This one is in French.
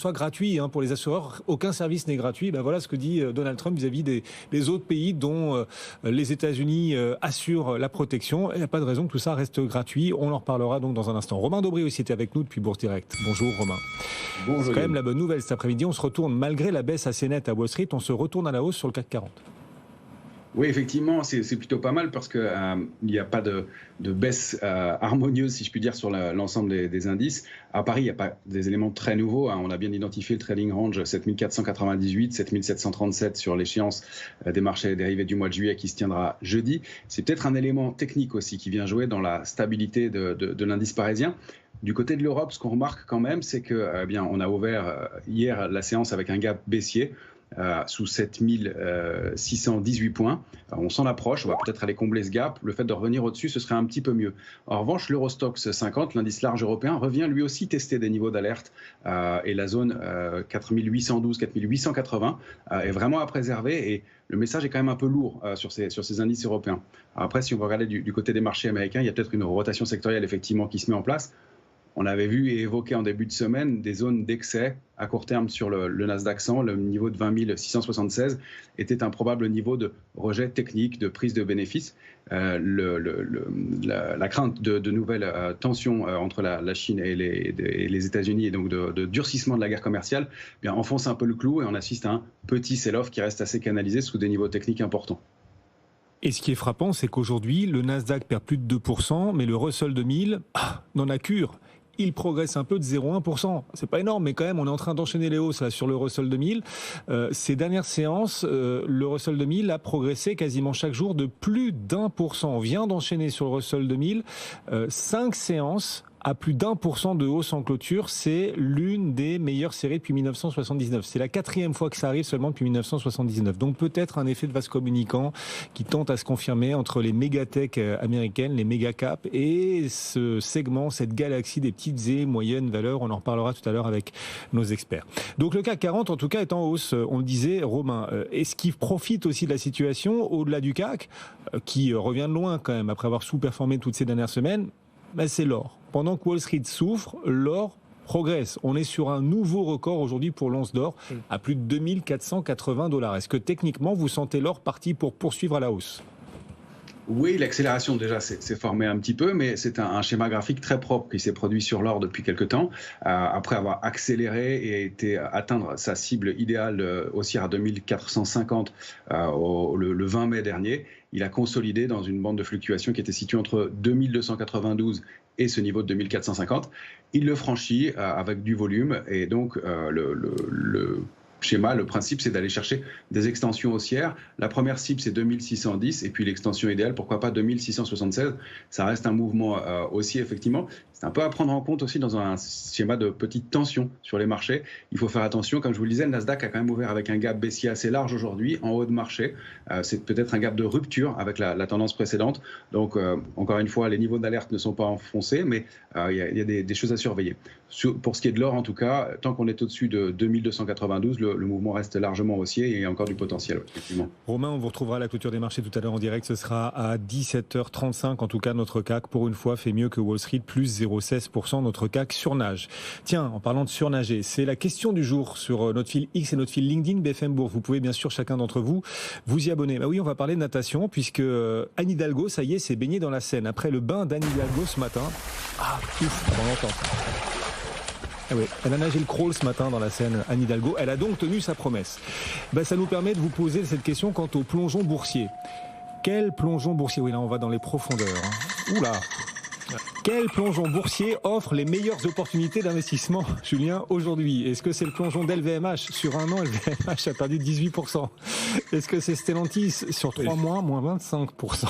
soit gratuit pour les assureurs. Aucun service n'est gratuit. Voilà ce que dit Donald Trump vis-à-vis des autres pays dont les États-Unis assurent la protection. Il n'y a pas de raison que tout ça reste gratuit. On en reparlera donc dans un instant. Romain Daubry aussi était avec nous depuis Bourse Direct. Bonjour Romain. Bonjour. C'est quand même la bonne nouvelle cet après-midi. On se retourne, malgré la baisse assez nette à Wall Street, on se retourne à la hausse sur le CAC 40. Oui, effectivement, c'est plutôt pas mal parce qu'il n'y a pas de baisse harmonieuse, si je puis dire, sur l'ensemble des indices. À Paris, il n'y a pas des éléments très nouveaux. On a bien identifié le trading range 7498, 7737 sur l'échéance des marchés dérivés du mois de juillet qui se tiendra jeudi. C'est peut-être un élément technique aussi qui vient jouer dans la stabilité de l'indice parisien. Du côté de l'Europe, ce qu'on remarque quand même, c'est que on a ouvert hier la séance avec un gap baissier. Sous 7618 points. On s'en approche, on va peut-être aller combler ce gap. Le fait de revenir au-dessus, ce serait un petit peu mieux. En revanche, l'Eurostoxx 50, l'indice large européen, revient lui aussi tester des niveaux d'alerte et la zone 4812, 4880 est vraiment à préserver et le message est quand même un peu lourd sur ces indices européens. Après, si on va regarder du côté des marchés américains, il y a peut-être une rotation sectorielle effectivement qui se met en place. On avait vu et évoqué en début de semaine des zones d'excès à court terme sur le Nasdaq 100. Le niveau de 20 676 était un probable niveau de rejet technique, de prise de bénéfices. La crainte de nouvelles tensions entre la Chine et les États-Unis et donc de durcissement de la guerre commerciale enfonce un peu le clou et on assiste à un petit sell-off qui reste assez canalisé sous des niveaux techniques importants. Et ce qui est frappant, c'est qu'aujourd'hui, le Nasdaq perd plus de 2%, mais le Russell 2000 n'en a cure. Il progresse un peu de 0,1%. C'est pas énorme, mais quand même, on est en train d'enchaîner les hausses là, sur le Russell 2000. Ces dernières séances, le Russell 2000 a progressé quasiment chaque jour de plus d'1%. On vient d'enchaîner sur le Russell 2000 5 séances à plus d'1% de hausse en clôture. C'est l'une des meilleures séries depuis 1979. C'est la 4e fois que ça arrive seulement depuis 1979. Donc peut-être un effet de vase communicant qui tente à se confirmer entre les mégatech américaines, les mégacaps et ce segment, cette galaxie des petites et moyennes valeurs. On en reparlera tout à l'heure avec nos experts. Donc le CAC 40 en tout cas est en hausse, on le disait Romain. Est-ce qu'il profite aussi de la situation au-delà du CAC qui revient de loin quand même après avoir sous-performé toutes ces dernières semaines? C'est l'or. Pendant que Wall Street souffre, l'or progresse. On est sur un nouveau record aujourd'hui pour l'once d'or à plus de 2480 $. Est-ce que techniquement, vous sentez l'or parti pour poursuivre à la hausse ? Oui, l'accélération déjà s'est formée un petit peu, mais c'est un schéma graphique très propre qui s'est produit sur l'or depuis quelques temps. Après avoir accéléré et été atteindre sa cible idéale haussière à 2450 le 20 mai dernier, il a consolidé dans une bande de fluctuation qui était située entre 2292 et ce niveau de 2450. Il le franchit avec du volume et donc le schéma, le principe, c'est d'aller chercher des extensions haussières. La première cible, c'est 2610 et puis l'extension idéale, pourquoi pas 2676. Ça reste un mouvement haussier, effectivement. C'est un peu à prendre en compte aussi dans un schéma de petite tension sur les marchés. Il faut faire attention. Comme je vous le disais, le Nasdaq a quand même ouvert avec un gap baissier assez large aujourd'hui, en haut de marché. C'est peut-être un gap de rupture avec la tendance précédente. Donc, encore une fois, les niveaux d'alerte ne sont pas enfoncés, mais il y a des choses à surveiller. Pour ce qui est de l'or, en tout cas, tant qu'on est au-dessus de 2292, le mouvement reste largement haussier et il y a encore du potentiel, effectivement. Romain, on vous retrouvera à la clôture des marchés tout à l'heure en direct. Ce sera à 17h35. En tout cas, notre CAC, pour une fois, fait mieux que Wall Street, plus 0,16%. Notre CAC surnage. Tiens, en parlant de surnager, c'est la question du jour sur notre fil X et notre fil LinkedIn BFM Bourse. Vous pouvez bien sûr, chacun d'entre vous, vous y abonner. Oui, on va parler de natation puisque Anne Hidalgo, ça y est, s'est baignée dans la Seine. Après le bain d'Anne Hidalgo ce matin, on l'entend. Ah oui, elle a nagé le crawl ce matin dans la Seine, Anne Hidalgo. Elle a donc tenu sa promesse. Ça nous permet de vous poser cette question quant au plongeon boursier. Quel plongeon boursier ? Oui, là, on va dans les profondeurs. Oula ! Quel plongeon boursier offre les meilleures opportunités d'investissement, Julien, aujourd'hui ? Est-ce que c'est le plongeon d'LVMH ? Sur un an, LVMH a perdu 18%. Est-ce que c'est Stellantis ? Sur 3 mois, moins 25%.